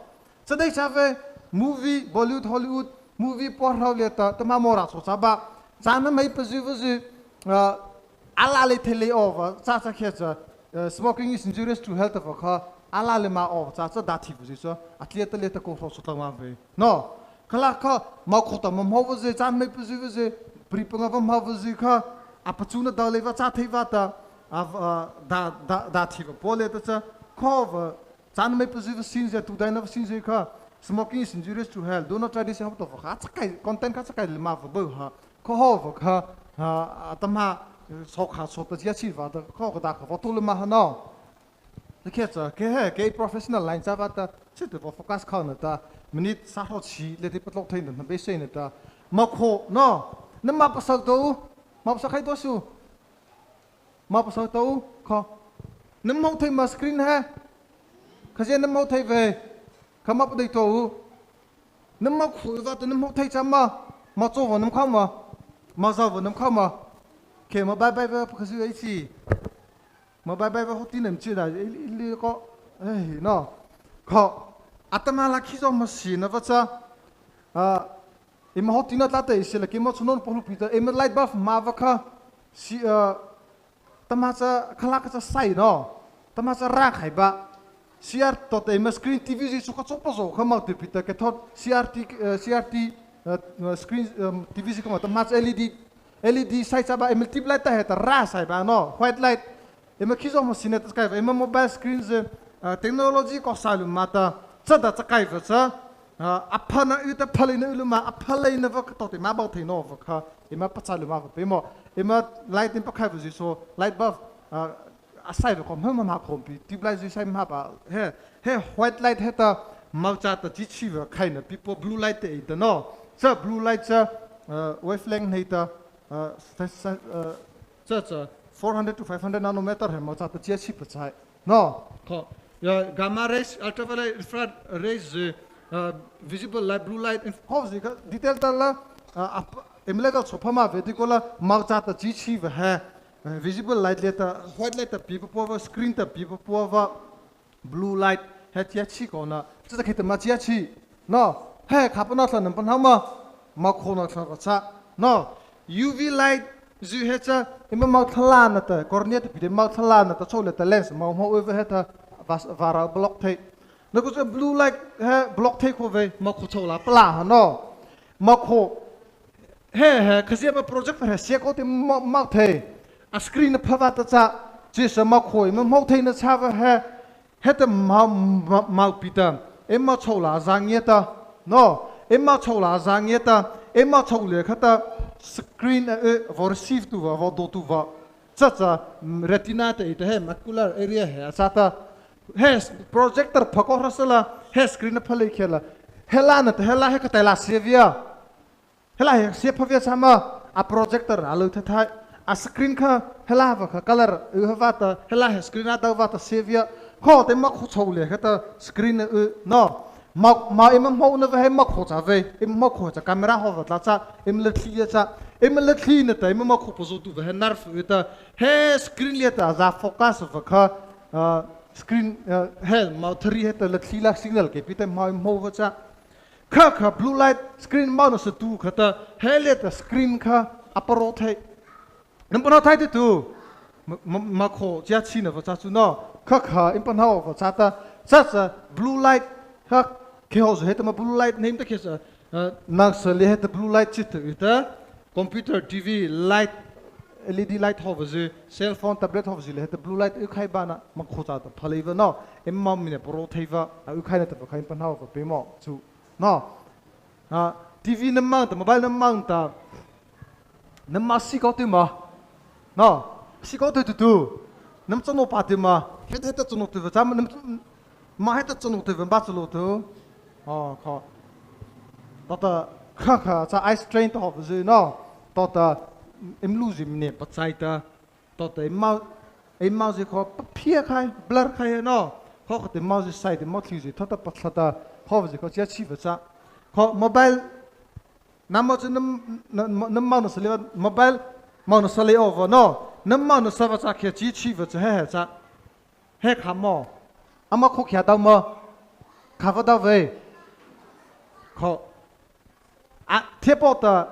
chadai cha ve movie bollywood hollywood movie por hawle ta tama mora so cha ba cha na mai pzu vu ala le thele over cha cha khe cha smoking is injurious to health fakha ala le ma over cha cha dathi vu so athlete le ta ko so ta ma ve no Kalaka makota mamhovaze chan mai puzivaze pripanga mamhovaze kha apachuna daleva cha theivata da thiva pole ta cha khov chan mai puziva sinja tu daina sinja kha smoking is injurious to health do not try this to kha chakai content kha chakai ma bo ha khov kha atama sokha sota ya chi va da kho da kha tul ma no lekhetsa ke professional line cha va ta chit bo focus khana ta minute sa ho chi le te patlok thain na be se ne ta ma kho no na ma pa sak to ma pa khai to su ma pa sak to kho nam ho thai ma screen ha khaje nam ho thai ve kham up dei to nam ma khu va to nam ho thai cham ma cho va nam kham ma za va nam kham ke ma bye bye va khasu ai chi ma bye bye va ho tin nam chi da li ko ei no kho Atama la khizo machine vacha im hotina tlata isela kimo chunon polu pita im light bulb ma vakha si tamacha khalaka cha sai no tamacha ra khai ba CR to te screen TV ji suka chopo zo khama te pita ke thot CRT screen TV ji kama tamacha LED sai cha ba multiply ta heta ra sai ba no white light im khizo machine ta kai im mobile screens technology ko salu mata Sada chakai va apana uta phalina uluma aphalina va to te ma ba the no va ima pachalu ma pe mo ima light in pakai va so light bulb asai va kom hma ma kom pi tube light sai ma ba he white light heta ma cha ta chi chi va khaina people blue light te ita no cha blue light cha wavelength heta cha 400 to 500 nanometer he ma cha ta chi chi pachai no gamma rays, ultraviolet infrared rays, visible light, blue light, and obviously, detail tala, illegal sopama, veticola, marchata, chichi, visible light letter, white letter, people power, screen the people power, blue light he chia chi ko na cha khit ma chia chi no he khap na thlan pan ha ma kho na thla cha no UV light zu he cha ima ma thla na ta cornea te pide ma thla na ta chole ta lens ma ho over he ta vara block thei no ko blue light he block thei ko ve ma kho chola pla ha no ma kho he khazia ma project he se ko te ma thei a screen phava ta cha chi sa ma khoi ma mo thei na cha va he ta ma pita emma chola zangieta no emma chola zangieta emma chole khata screen for receive tu va do tu va cha retina te he macular area he sata he projector phako rasala he screen phale khela hela na hela he khata la sevia hela he se phavia sama a projector alu thai a screen kha hela va color va ta hela he screen ata va ta sevia kho te mak khu chole khata screen no ma em mo na ve mak khu cha ve em mak khu cha camera ho va cha em le thli cha em le thli na ta em mak khu pozo tu ve nerf ta he screen le ta za focus va kha screen he ma thri he ta le thli la signal ke pite ma mo va cha kha blue light screen ma no sa tu khata he le ta screen kha aparo thai nam pa thai tu ma kho cha chi na va cha chu no kha em pa na va cha ta cha blue light kha ke ho he ta ma blue light name ta ke sa na sa le he ta blue light chit ta computer TV light LED light ho ze cell phone tablet ho ze le he ta blue light u khai ba na ma kho cha ta phale va no em ma mi ne pro thai va u khai na ta khai pa na va pe mo chu no TV na mang ta mobile na mang ta na ma si ko tu ma no si ko tu nam chano pa tu ma he ta chano tu va cha ma he ta chano tu va ba chalo tu kho ta kha cha eye strain to ho ze no ta em lose ne buatsaih ta em mau ze kho phia khai blur khai no kho te mau ze side mo thli ze ta patla ta kho ze kho chia chi va cha kho mobile nam mo nam mau no sele mobile mau no sele over no nam mau no sa va cha khe chi va cha he cha he kha mo ama kho kya da mo kha va da ve kho a thepo ta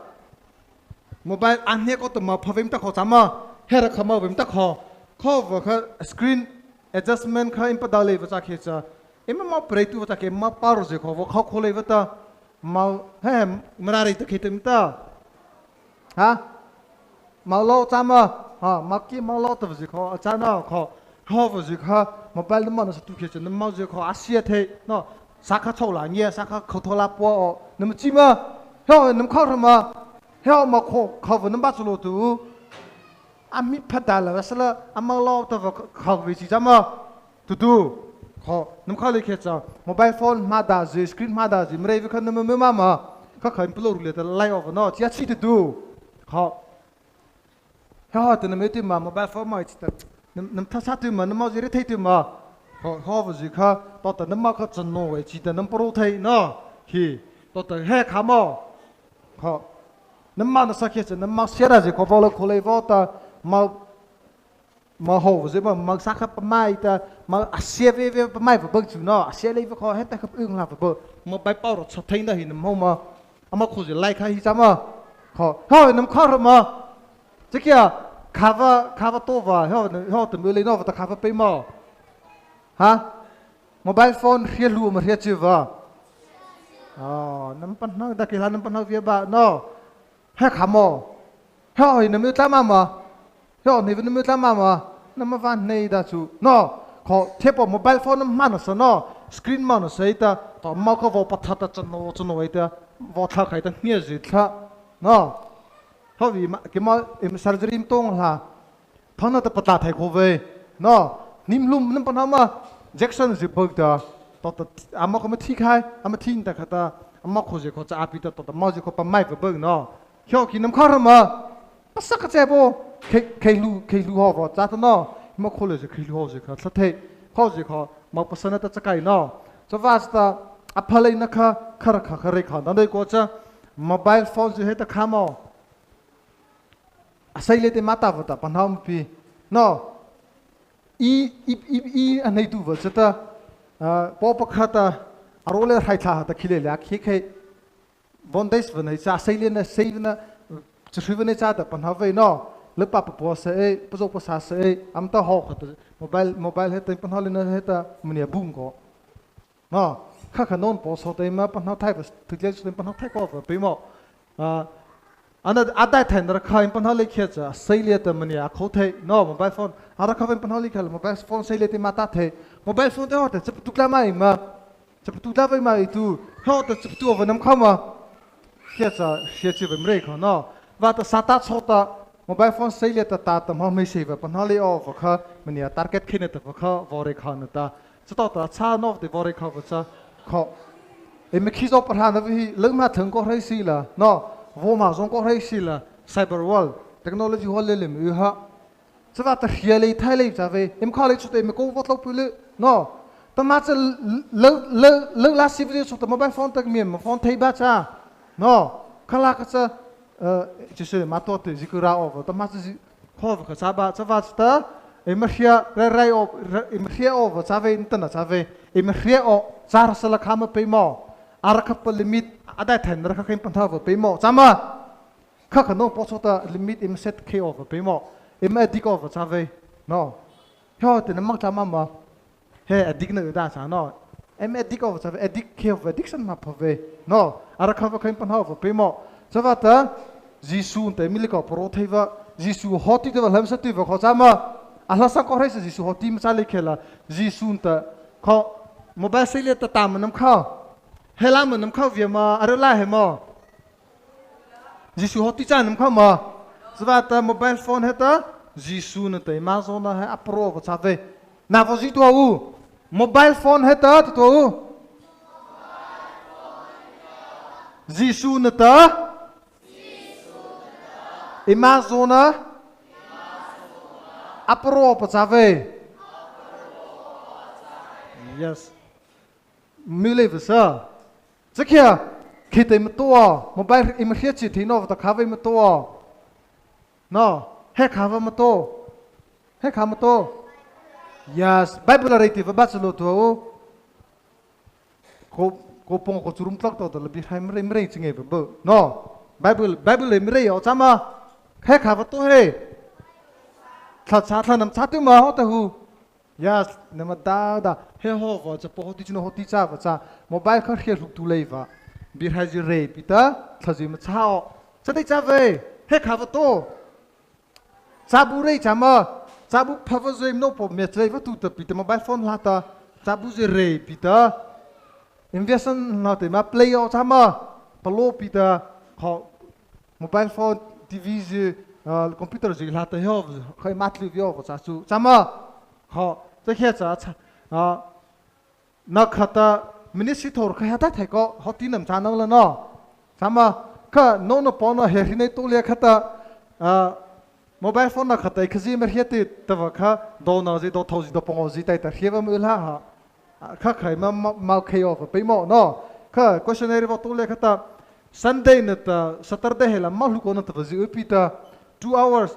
mobile an he ko ta ma phavim ta kho chama he ra khama vim ta kho va kha screen adjustment kha impa da le va cha khe cha em ma pre tu va cha ke ma par je kho va kho le va ta ma he mara ri ta khitem ta ha ma lo chama ma ki ma lo ta je kho cha na kho va je kha mobile ma na sa tu khe cha na ma je kho asia the no sa kha chou la nye sa kha kho thola po nam chi ma he nam kho ra ma he ma kho va nam ba chlo tu ami phada la sala amang lo ta kho vi chi chama tu kho nam kho le khe cha mobile phone ma da je screen ma da je mre vi khan nam ma kha khan plo ru le ta lai over no chia chi tu kho he ta nam ti ma mobile phone ma chi ta nam tha sa tu ma nam ma je re thei tu ma kho va ji kha ta nam ma kha chan no we chi ta nam pro thei no hi ta he kha mo kho nam ma na sa khe cha nam ma sia ra je kho va lo kho le va ta ma ho ze ma sa kha pa mai ta ma asia ve pa mai va chu no asia le va kho he ta kha ung la va ma bai pao ro cha thei na hi nam ho ma ama kho je lai kha hi cha ma kho nam kho ra ma che kya kha va to va ho ta me le no va ta kha va pe ma ha mobile phone hria lu ma hria chu va nam pan na da ke la nam pan na via ba no he kha mo he nam ta ma he ne nam ta ma nam van nei da chu no kho thepo mobile phone nam man so no screen man so ita to ma kho va patha ta chno ita va tha khai ta hnia ji tha no hawi ma ke ma em surgery tong la thona ta pata thai kho ve no nim lum nam pan ma Jackson ji bog da to ama ko ma thi khai ama thin ta khata ama kho je kho cha api ta to ma je kho pa mai va bog no kyo ki nam kho ra ma pasak ka che bo khei lu ho va cha ta no ma kho le je khei lu ho je kha thei kho je kho ma pasana ta cha kai no so vasta apale na kha re kha dai ko cha mobile phone je he ta kha mo asai le te mata va ta panham pi no I anei tu va chata po pakhata arole haithla ta khile la khi bondes vane cha seilena seivna chhrivane cha ta panhave no lepa po se puzo pasa se amta ho khata mobile heta panhalena heta munia boom ko no kha non po so te ma panha thai thukle su panha thai ko pe mo ana adai thain ra kha panhale khecha seilia ta munia khothai no mobile phone ara kha panhale khal mobile phone seilia te mata the mobile phone te hota chap tukla mai ma chap tukla vai mai tu hota chap tu vanam khama khecha khechi vemre kho no va ta sata chota mobile phone seilia ta ta ma mai seva panhale o kha munia target khine ta kha vore khan ta chata ta cha no de vore kha cha kho em khizo parha na vi lengma thang ko rai si la no vô mà giống có hay xí là cyber world technology hall lên mình ha, sẽ vào ta hria hleithei lên ra về em khai lên chút em có vót lâu bự no, ta mà sẽ lơ lá xí video chút mobile phone tag miền mà phone thấy ba cha, no, khai là cái cha chỉ là mà tốt thì chỉ cứ ra over, ta mà sẽ khó cái cha ba, sẽ vào ta em hria rai em hria over, cha về internet cha về em hria o, cha sẽ là khám pe mò, arakap limit ada thành ra các em thao vào bế mỏ, chama các khán nông bỏ ta limit em set k vào bế mỏ, em edit vào sao vậy, no, theo thì nó mắc chama mà, he edit nữa đã sao no, em edit vào sao vậy, edit k vào addiction mà về, no, ara các em thao vào bế mỏ, sao vậy ta, Giêsu tại mình có pro thay vợ, Giêsu hot thì vào làm sao thì vào khó chama, Allah sang có hay sao Giêsu hot thì mà sao lấy khela, Giêsu ta khó mobile xây lên ta tạm mà nắm khao. Hay là mình nắm khâu việc mà ở lại hay mà Giêsu họ tí chán nắm khâu mà giờ ta mobile phone hết ta Giêsu nó tới Amazon nó hay Apple và sao vậy nào vào gì tua mobile phone hết ta tua Giêsu nó ta Amazon nó Apple và sao vậy yes Mille với sao chắc kia khi tới một tua mobile em hiện chỉ thì nó ta khá với một tua no hết khá với một tua hết khá một tua yes Bible là thì phải bắt sửa tua cô phong cô chùm tóc tao là bị hai mấy chừng ngày phải bự no Bible là mấy ở chăm mà hết khá với tua hey thật nằm sát tu mà họ ta hu yes nằm da he ho va cha po ti chino ho ti cha va cha mobile kha khia luk tu lei va bir ha ji re pita thaji ma chao cha dei cha ve he kha va to cha bu re cha ma cha bu pha va zoi no po me chei va tu ta pita mobile phone la ta cha bu ji re pita investment na te ma play o cha ma palo pita kho mobile phone tv ji computer ji la ta ho khai mat lu vio va cha chu cha ma họ tới khi cha nó khata ministry thor khai hata thai ko họ tin nam cha nang la no sama ka no no pon no he nei to le khata mobile phone na khata khazi mer hiati tawa kha do na ji do thoji do pong ji tai ta hiwa mu la ha kha khai ma khai of pe mo no kha questionnaire va to le khata Sunday na ta Saturday hela ma lu ko na ta ji upita 2 hours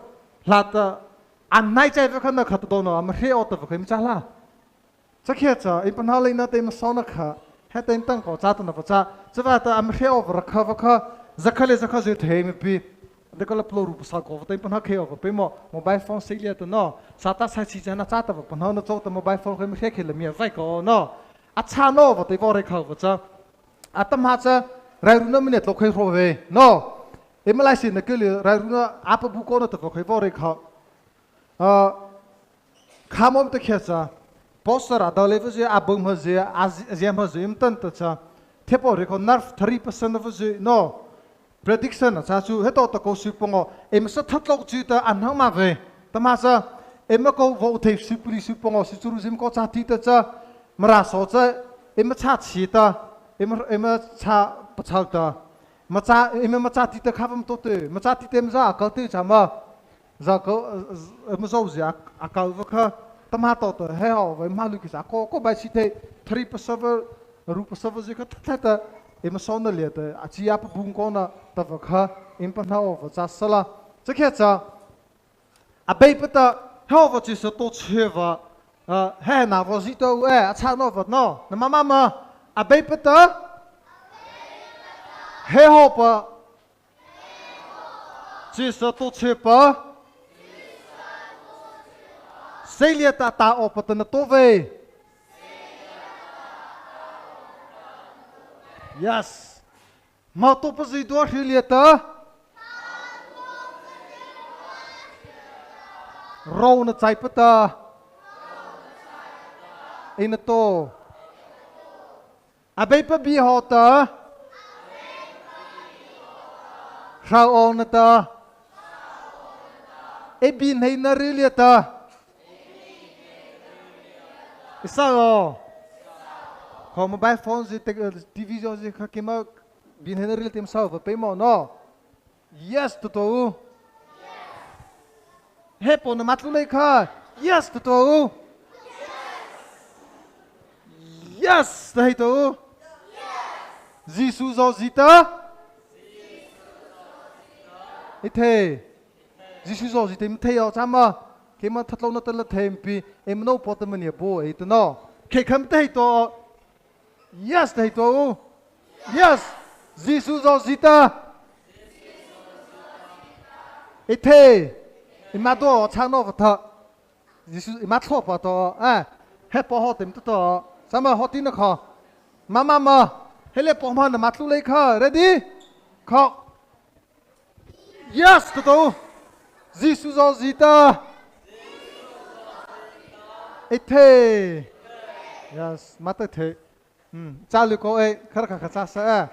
lata anh nay chạy với khăn nào khát đâu nó mà khi ở tập với mình chả la, chắc khi cha, ít phần hai na tay mà sau nó khá, hết tay tăng có cha tao nó cha, chắc vậy ta mà khi ở vật khá vật khá, zakha rồi thấy mình bị, để có là plô rùp sao có, tay phần hai khi ở vật bị mà mobile phone xí liệt nó, sa ta sai chỉ cho nó cha tao phần hai nó cho tao mobile phone khi mình khi là miệng vậy có nó, cha nó vật tay vào đây khá vật cha, tâm hạt cha, rai runa mình lộc khi rồi về, nó, em lại xin là cái liệu rai runa áp bu con nó tập khi vào đây khá khám ôm tới kia cha, poster ở đâu lấy với gì abum hơi gì, aziam hơi gì, em tân tới cha, thế bảo rồi còn nerf 3% với gì, no, prediction là cha chú, hết tao tao câu suy bông em sẽ thắt lộc chú ta ăn hàng mà về, ta mà cha, em mới câu vô thể suy bông suy chú em có cha tí ta cha, mà ra số cha, em mới cha chỉ ta, em mới cha bắt chào ta, mà cha em mới cha tí ta khám ôm tốt tới, mà cha tí ta em ra câu tới cha mà giờ có em dâu gì à cầu với khơi tâm hạt tọt hay họ với ma lưu cái có bài sĩ thế 3% rupa server gì có tất cả em sau nó liệt chỉ áp bung con na tập với khơi em bắt đầu với cha sala chắc hết cha à bây bây giờ họ với chỉ số tốt chơi và hè nào vào gì đâu cha nó vật nó mà mà bây bây giờ hè hộp chỉ sợ tôi chịu xây liệt ta ở bắt nó tôi về yes mà tôi bây giờ tôi xây liệt râu nó chạy bắt ta in to bây bây bi họ ta sao ông ta bin hay na ri liệt ta sao không mobile phone gì TV gì khác kia mà bin hay na ri liệt sao vậy mà nó yes to hết bọn nó mắt luôn đấy cả yes to yes đây to Jesus zo zita thế Jesus zo zita thế ở trong mà khi mà thật lâu nó tên là thêm pi em nó bỏ tâm mình bố ấy nó khi khám thấy to yes đây to yes Jesus zo zita thế em mà đó sang nó thật Jesus em mà thọ vào to hết bỏ họ tìm to sao mà họ tin nó khó mà hết lẽ bỏ mà nó mắt luôn lấy khó ready khó yes to Jesus zo zita thế yes mắt thế cha lưu cô ấy khá là khá sa